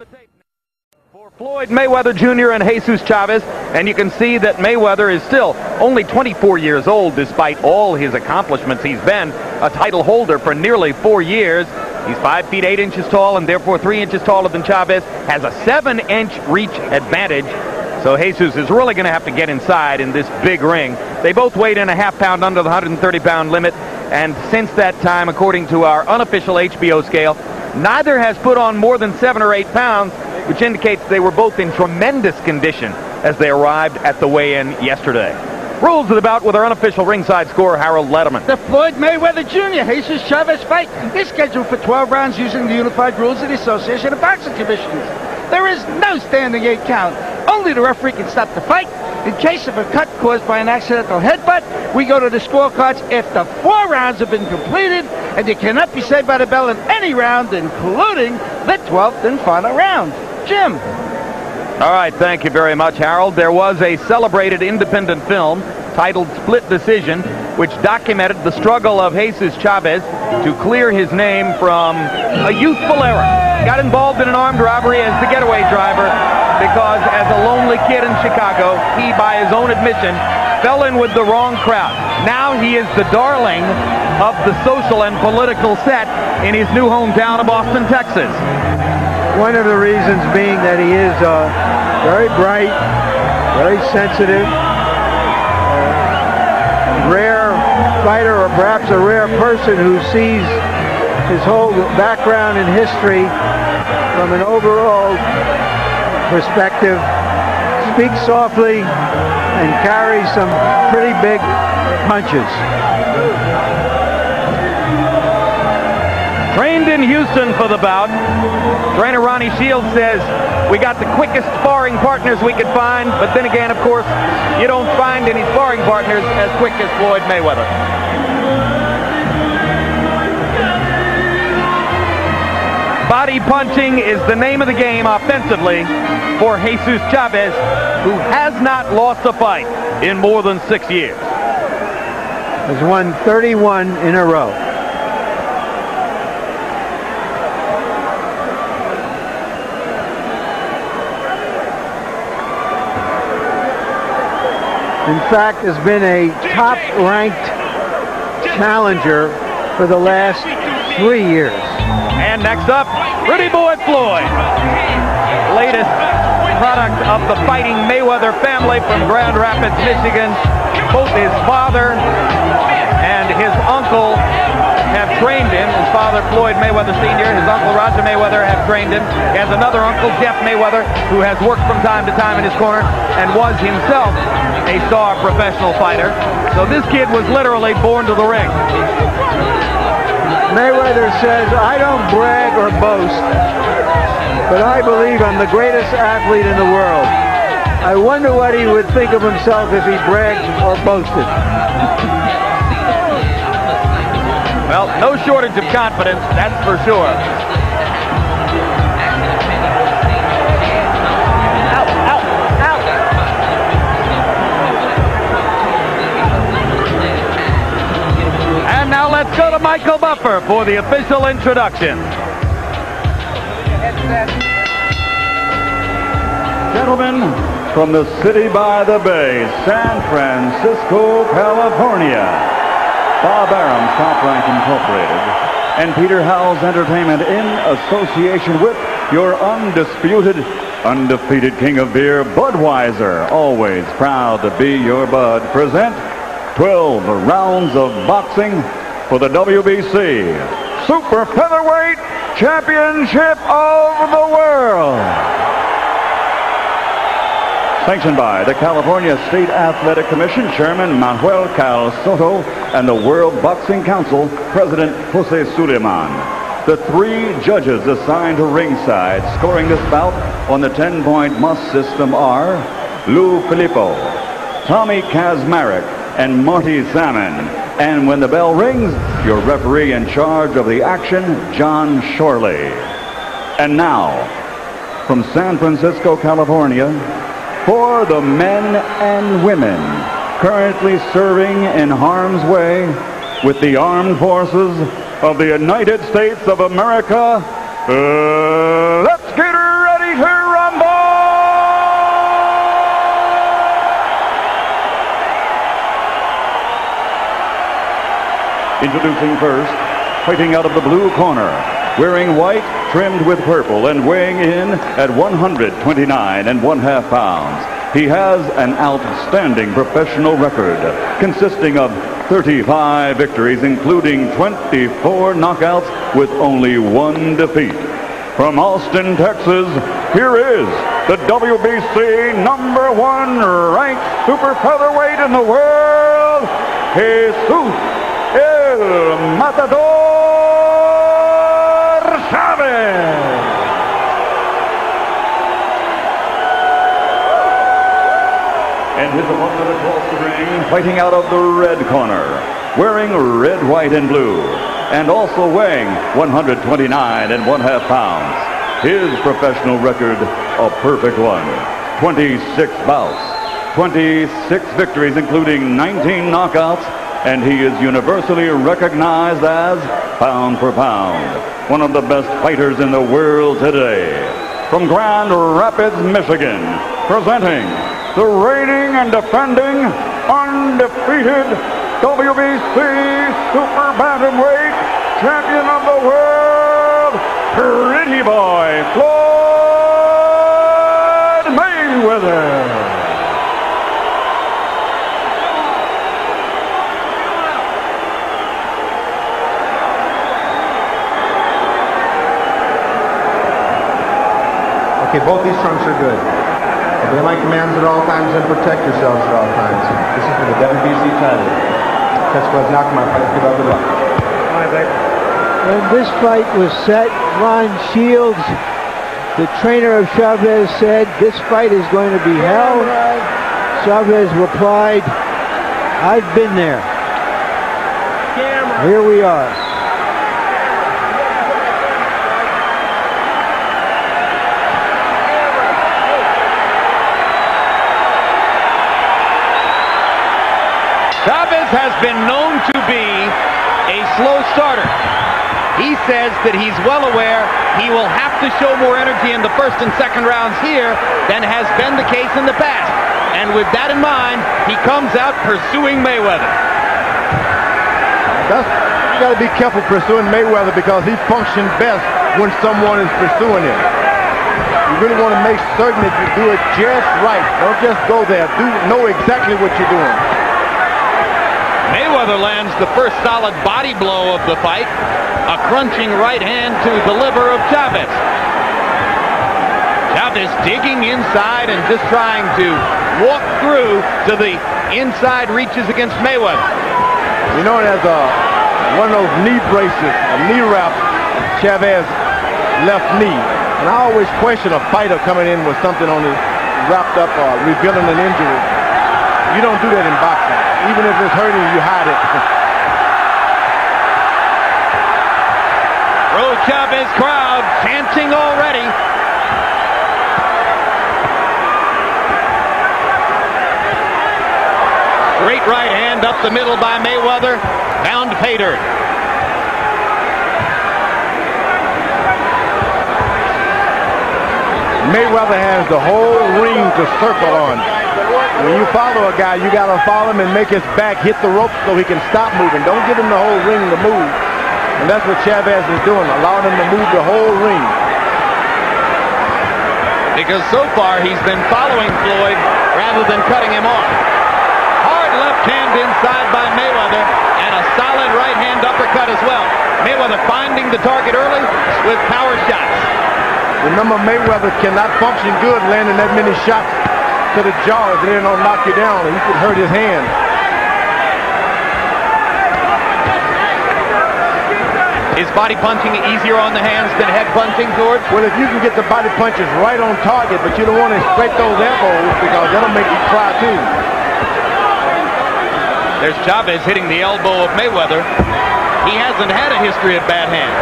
the tape for Floyd Mayweather Jr. and Jesus Chavez, and you can see that Mayweather is still only 24 years old despite all his accomplishments. He's been a title holder for nearly 4 years. He's 5 feet 8 inches tall and therefore 3 inches taller than Chavez, has a 7-inch reach advantage. So Jesus is really going to have to get inside in this big ring. They both weighed in a half pound under the 130-pound limit, and since that time, according to our unofficial HBO scale, neither has put on more than 7 or 8 pounds, which indicates they were both in tremendous condition as they arrived at the weigh-in yesterday. Rules of the bout with our unofficial ringside scorer, Harold Letterman. The Floyd Mayweather Jr. Jesus Chavez fight is scheduled for 12 rounds using the unified rules of the Association of Boxing Commissions. There is no standing 8 count. Only the referee can stop the fight. In case of a cut caused by an accidental headbutt, we go to the scorecards after 4 rounds have been completed, and you cannot be saved by the bell in any round, including the 12th and final round. Jim. All right, thank you very much, Harold. There was a celebrated independent film titled Split Decision, which documented the struggle of Jesus Chavez to clear his name from a youthful error. He got involved in an armed robbery as the getaway driver because as a lonely kid in Chicago, he, by his own admission, fell in with the wrong crowd. Now he is the darling of the social and political set in his new hometown of Austin, Texas. One of the reasons being that he is very bright, very sensitive, rare fighter, or perhaps a rare person who sees his whole background and history from an overall perspective, speaks softly, and carries some pretty big punches. Trained in Houston for the bout, trainer Ronnie Shields says, we got the quickest sparring partners we could find, but then again, of course, you don't find any sparring partners as quick as Floyd Mayweather. Body punching is the name of the game offensively for Jesus Chavez, who has not lost a fight in more than 6 years. Has won 31 in a row. In fact, has been a top-ranked challenger for the last 3 years. And next up, Rudy Boy Floyd, latest product of the Fighting Mayweather family from Grand Rapids, Michigan. Both his father and his uncle have trained him. His father, Floyd Mayweather Sr., his uncle, Roger Mayweather, have trained him. He has another uncle, Jeff Mayweather, who has worked from time to time in his corner and was himself a star professional fighter. So this kid was literally born to the ring. Mayweather says, I don't brag or boast, but I believe I'm the greatest athlete in the world. I wonder what he would think of himself if he bragged or boasted. Well, no shortage of confidence, that's for sure. Ow, ow, ow. And now let's go to Michael Buffer for the official introduction. Gentlemen, from the city by the bay, San Francisco, California, Bob Arum, Top Rank Incorporated, and Peter Howell's Entertainment in association with your undefeated king of beer, Budweiser, always proud to be your bud, present 12 rounds of boxing for the WBC Super Featherweight Championship of the World. Sanctioned by the California State Athletic Commission Chairman Manuel Cal Soto and the World Boxing Council President Jose Suleiman. The 3 judges assigned to ringside scoring this bout on the 10-point must system are Lou Filippo, Tommy Kazmarek, and Marty Salmon. And when the bell rings, your referee in charge of the action, John Shorley. And now, from San Francisco, California, for the men and women currently serving in harm's way with the armed forces of the United States of America, let's get ready Introducing first, fighting out of the blue corner, wearing white trimmed with purple and weighing in at 129½ pounds. He has an outstanding professional record consisting of 35 victories, including 24 knockouts with only 1 defeat. From Austin, Texas, here is the WBC #1 ranked super featherweight in the world, Jesus El Matador Chavez. And his opponent across the ring, fighting out of the red corner, wearing red, white, and blue, and also weighing 129½ pounds. His professional record, a perfect one. 26 bouts, 26 victories, including 19 knockouts, and he is universally recognized as, pound for pound, one of the best fighters in the world today. From Grand Rapids, Michigan, presenting the reigning and defending undefeated WBC Super Bantamweight Champion of the World, Pretty Boy Floyd Mayweather. Okay, both these trunks are good. Obey my commands at all times and protect yourselves at all times. This is for the WBC title. Catch was knocked my fight. Give up the luck. When this fight was set, Ron Shields, the trainer of Chavez, said, "This fight is going to be hell." Chavez replied, "I've been there." Here we are. Chavez has been known to be a slow starter. He says that he's well aware he will have to show more energy in the first and second rounds here than has been the case in the past. And with that in mind, he comes out pursuing Mayweather. You got to be careful pursuing Mayweather because he functions best when someone is pursuing him. You really want to make certain that you do it just right. Don't just go there. Know exactly what you're doing. Mayweather lands the first solid body blow of the fight, a crunching right hand to the liver of Chavez. Chavez digging inside and just trying to walk through to the inside reaches against Mayweather. You know, there's one of those knee braces, a knee wrap, Chavez left knee. And I always question a fighter coming in with something on his wrapped up or revealing an injury. You don't do that in boxing. Even if it's hurting, you hide it. Pro Chavez crowd chanting already. Great right hand up the middle by Mayweather. Found pay dirt. Mayweather has the whole ring to circle on. When you follow a guy, you got to follow him and make his back hit the rope so he can stop moving. Don't give him the whole ring to move. And that's what Chavez is doing, allowing him to move the whole ring. Because so far he's been following Floyd rather than cutting him off. Hard left hand inside by Mayweather and a solid right hand uppercut as well. Mayweather finding the target early with power shots. Remember, Mayweather cannot function good landing that many shots to the jaws, and then it'll knock you down, and he could hurt his hand. Is body punching easier on the hands than head punching, George? Well, if you can get the body punches right on target, but you don't want to scrape those elbows because that'll make you cry too. There's Chavez hitting the elbow of Mayweather. He hasn't had a history of bad hands.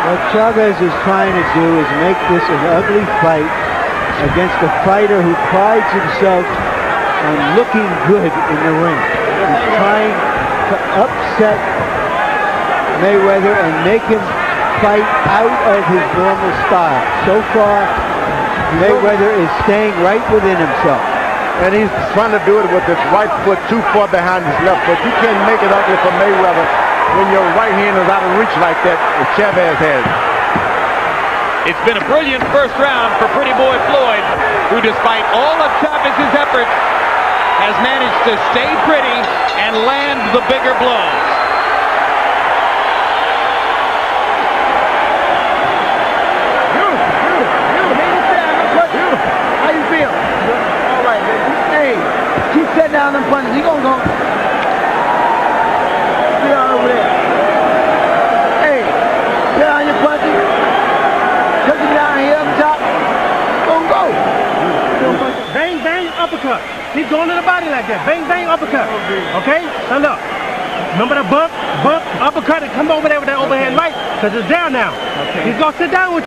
What Chavez is trying to do is make this an ugly fight against a fighter who prides himself on looking good in the ring. He's trying to upset Mayweather and make him fight out of his normal style. So far, Mayweather is staying right within himself. and he's trying to do it with his right foot too far behind his left foot. You can't make it ugly for Mayweather when your right hand is out of reach like that, as Chavez has. It's been a brilliant first round for Pretty Boy Floyd, who despite all of Chavez's efforts has managed to stay pretty and land the bigger blows. How you feel? All right, baby. Hey, keep setting down them punches. He gonna go. Sit down over there. Hey, sit down your punches. Touch him down here up top. Gonna go. Bang, bang, uppercut. Keep going to the body like that. Bang, bang, uppercut. Okay? Stand up. Remember the bump, uppercut, and come over there with that overhand right, because it's down now. Okay. He's gonna sit down with you.